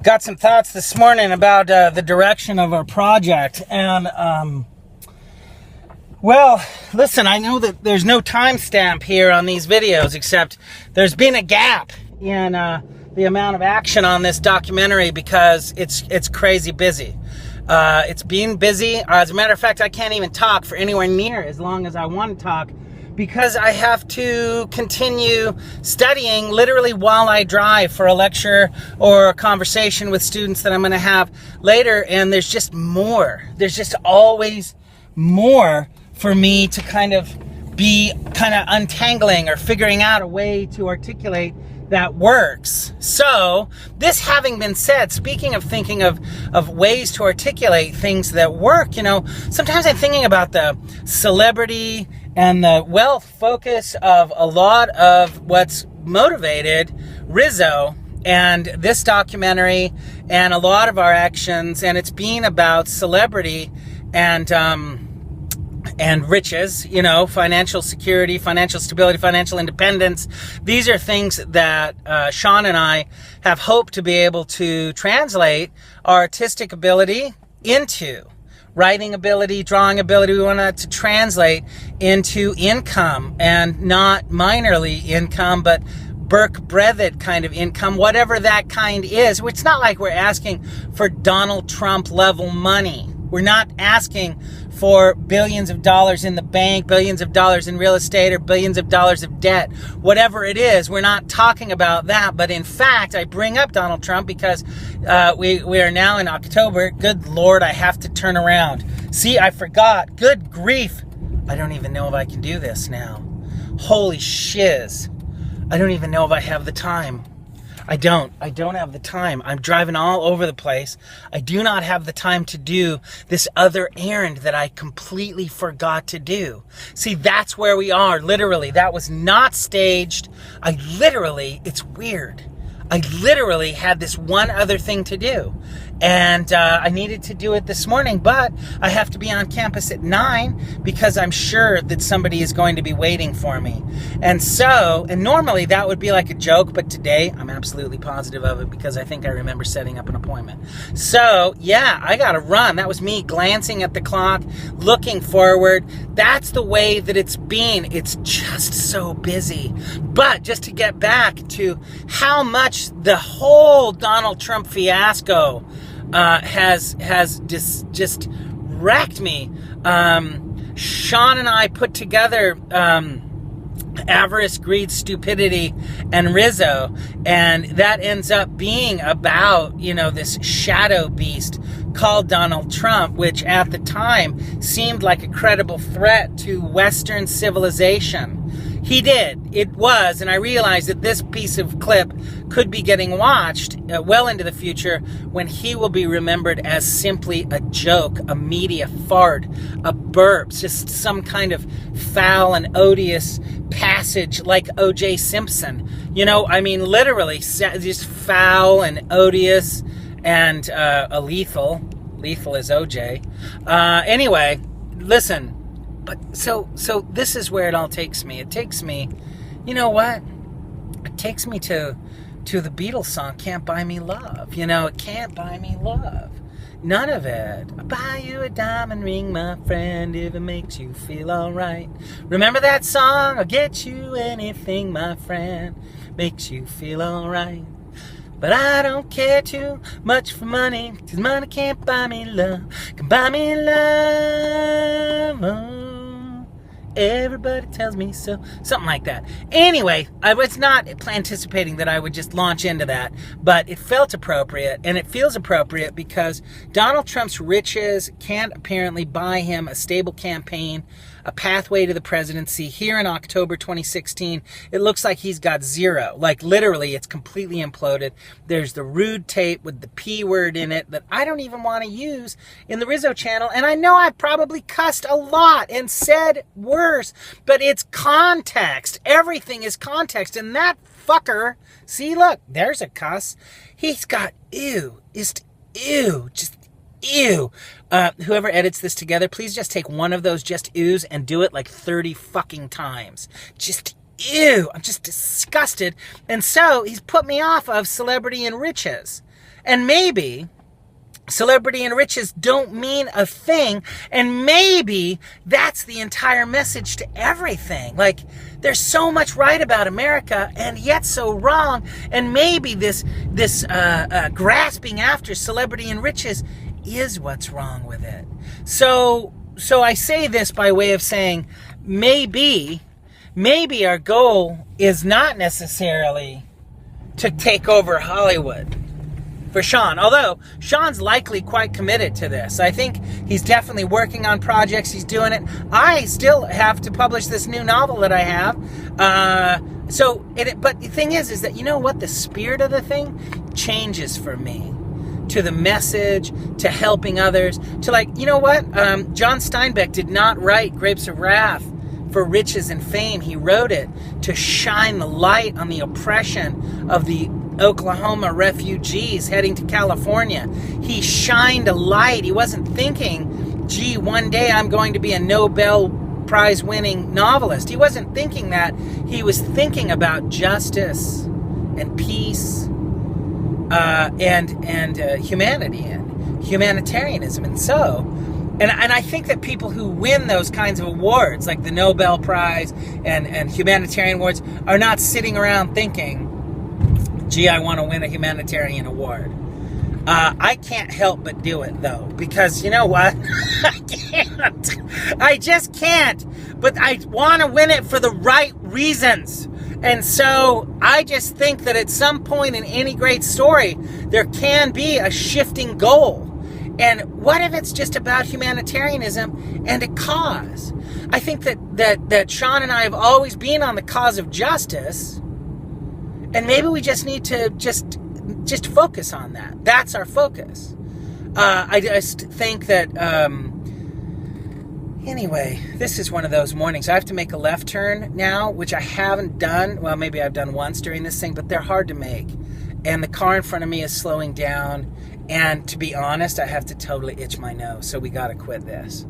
got some thoughts this morning about the direction of our project. And, well, listen, I know that there's no timestamp here on these videos, except there's been a gap in the amount of action on this documentary because it's crazy busy. It's been busy. As a matter of fact, I can't even talk for anywhere near as long as I want to talk because I have to continue studying literally while I drive for a lecture or a conversation with students that I'm going to have later. And there's just more. There's just always more for me to kind of be untangling or figuring out a way to articulate that works. So, this having been said, speaking of thinking of ways to articulate things that work, sometimes I'm thinking about the celebrity and the wealth focus of a lot of what's motivated Rizzo and this documentary and a lot of our actions, and it's been about celebrity and riches, financial security, financial stability, financial independence. These are things that Sean and I have hoped to be able to translate our artistic ability into. Writing ability, drawing ability, we want that to translate into income, and not minorly income, but Burke-breathed kind of income, whatever that kind is. It's not like we're asking for Donald Trump level money. We're not asking for billions of dollars in the bank, billions of dollars in real estate, or billions of dollars of debt. Whatever it is, we're not talking about that. But in fact, I bring up Donald Trump because we are now in October. Good Lord, I have to turn around. See, I forgot. Good grief. I don't even know if I can do this now. Holy shiz. I don't even know if I have the time. I don't have the time. I'm driving all over the place. I do not have the time to do this other errand that I completely forgot to do. See, that's where we are, literally. That was not staged. It's weird. I literally had this one other thing to do. And I needed to do it this morning, but I have to be on campus at 9 because I'm sure that somebody is going to be waiting for me. And normally that would be like a joke, but today I'm absolutely positive of it because I think I remember setting up an appointment. So, yeah, I gotta run. That was me glancing at the clock, looking forward. That's the way that it's been. It's just so busy. But just to get back to how much the whole Donald Trump fiasco has just wrecked me. Sean and I put together Avarice, Greed, Stupidity, and Rizzo, and that ends up being about, this shadow beast called Donald Trump, which at the time seemed like a credible threat to Western civilization. He did. It was, and I realized that this piece of clip could be getting watched well into the future when he will be remembered as simply a joke, a media fart, a burp, just some kind of foul and odious passage like O.J. Simpson. Literally, just foul and odious and lethal. Lethal is O.J. Anyway, listen. But so this is where it all takes me. It takes me, you know what? It takes me to the Beatles song, Can't Buy Me Love. It can't buy me love. None of it. I'll buy you a diamond ring, my friend, if it makes you feel alright. Remember that song? I'll get you anything, my friend, makes you feel alright. But I don't care too much for money, 'cause money can't buy me love. Can buy me love. Oh. Everybody tells me so. Something like that. Anyway, I was not anticipating that I would just launch into that, but it felt appropriate, and it feels appropriate because Donald Trump's riches can't apparently buy him a stable campaign, a pathway to the presidency. Here in October 2016, it looks like he's got zero. Like, literally, it's completely imploded. There's the rude tape with the P word in it that I don't even want to use in the Rizzo channel, and I know I've probably cussed a lot and said worse, but it's context. Everything is context, and that fucker, see, look, there's a cuss. He's got ew, just ew, just ew. Whoever edits this together, please just take one of those just ews and do it like 30 fucking times. Just ew, I'm just disgusted. And so he's put me off of celebrity and riches. And maybe celebrity and riches don't mean a thing, and maybe that's the entire message to everything. Like, there's so much right about America and yet so wrong, and maybe this grasping after celebrity and riches is what's wrong with it. So I say this by way of saying maybe our goal is not necessarily to take over Hollywood for Sean, although Sean's likely quite committed to this. I think he's definitely working on projects. He's doing it. I still have to publish this new novel that I have. But the thing is that, you know what? The spirit of the thing changes for me to the message, to helping others, to, like, you know what? John Steinbeck did not write Grapes of Wrath for riches and fame. He wrote it to shine the light on the oppression of the Oklahoma refugees heading to California. He shined a light. He wasn't thinking, gee, one day I'm going to be a Nobel Prize winning novelist. He wasn't thinking that. He was thinking about justice and peace and humanity and humanitarianism. And I think that people who win those kinds of awards, like the Nobel Prize and humanitarian awards, are not sitting around thinking, gee, I want to win a humanitarian award. I can't help but do it, though, because you know what? I can't. I just can't. But I want to win it for the right reasons. And so I just think that at some point in any great story, there can be a shifting goal. And what if it's just about humanitarianism and a cause? I think that Sean and I have always been on the cause of justice. And maybe we just need to just focus on that. That's our focus. I just think that, anyway, this is one of those mornings. I have to make a left turn now, which I haven't done. Well, maybe I've done once during this thing, but they're hard to make. And the car in front of me is slowing down. And to be honest, I have to totally itch my nose. So we got to quit this.